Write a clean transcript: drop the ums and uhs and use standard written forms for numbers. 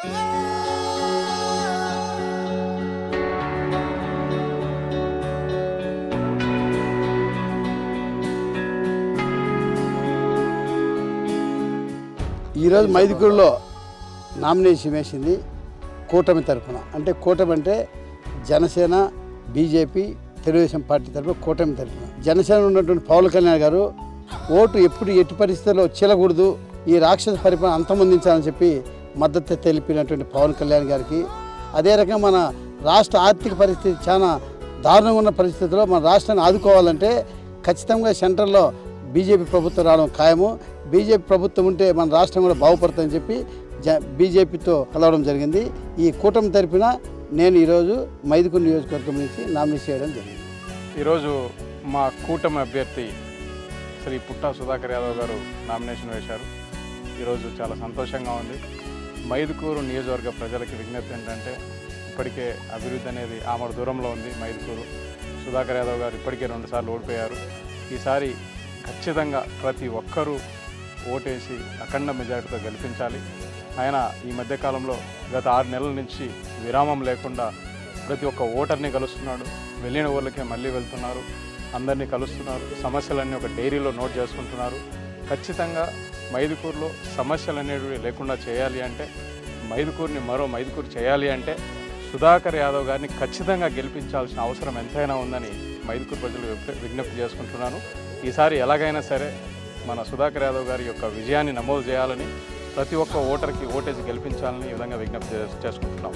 ఈరోజు మైదుకూరులో నామినేషన్ వేసింది కూటమి తరఫున. అంటే కూటమి అంటే జనసేన, బీజేపీ, తెలుగుదేశం పార్టీ తరఫున కూటమి తరఫున. జనసేన ఉన్నటువంటి పవన్ కళ్యాణ్ గారు ఓటు ఎట్టి పరిస్థితుల్లో చీలకూడదు, ఈ రాక్షస పరిపాలన అంతమొందించాలని చెప్పి మద్దతు తెలిపినటువంటి పవన్ కళ్యాణ్ గారికి, అదే రకంగా మన రాష్ట్ర ఆర్థిక పరిస్థితి చాలా దారుణంగా ఉన్న పరిస్థితుల్లో మన రాష్ట్రాన్ని ఆదుకోవాలంటే ఖచ్చితంగా సెంట్రల్లో బీజేపీ ప్రభుత్వం రావడం ఖాయము. బీజేపీ ప్రభుత్వం ఉంటే మన రాష్ట్రం కూడా బాగుపడుతుందని చెప్పి బీజేపీతో కలవడం జరిగింది. ఈ కూటమి తరపున నేను ఈరోజు మైదుకూరు నియోజకవర్గం నుంచి నామినేట్ చేయడం జరిగింది. ఈరోజు మా కూటమి అభ్యర్థి శ్రీ పుట్టా సుధాకర్ యాదవ్ గారు నామినేషన్ వేశారు. ఈరోజు చాలా సంతోషంగా ఉంది. మైదుకూరు నియోజకవర్గ ప్రజలకి విజ్ఞప్తి ఏంటంటే, ఇప్పటికే అభివృద్ధి అనేది ఆమడ దూరంలో ఉంది. మైదుకూరు సుధాకర్ యాదవ్ గారు ఇప్పటికే 2 సార్లు ఓడిపోయారు. ఈసారి ఖచ్చితంగా ప్రతి ఒక్కరూ ఓటేసి అఖండ మెజార్టీతో గెలిపించాలి. ఆయన ఈ మధ్యకాలంలో గత 6 నెలల నుంచి విరామం లేకుండా ప్రతి ఒక్క ఓటర్ని కలుస్తున్నాడు. వెళ్ళిన ఊళ్ళకే మళ్ళీ వెళ్తున్నారు, అందరినీ కలుస్తున్నారు. సమస్యలన్నీ ఒక డైరీలో నోట్ చేసుకుంటున్నారు. ఖచ్చితంగా మైదుకూరులో సమస్యలు అనేవి లేకుండా చేయాలి అంటే, మైదుకూరుని మరో మైదుకూరు చేయాలి అంటే సుధాకర్ యాదవ్ గారిని ఖచ్చితంగా గెలిపించాల్సిన అవసరం ఎంతైనా ఉందని మైదుకూరు ప్రజలు విజ్ఞప్తి చేసుకుంటున్నాను. ఈసారి ఎలాగైనా సరే మన సుధాకర్ యాదవ్ గారి యొక్క విజయాన్ని నమోదు చేయాలని, ప్రతి ఒక్క ఓటర్కి ఓటేసి గెలిపించాలని ఈ విధంగా విజ్ఞప్తి చేసుకుంటున్నాం.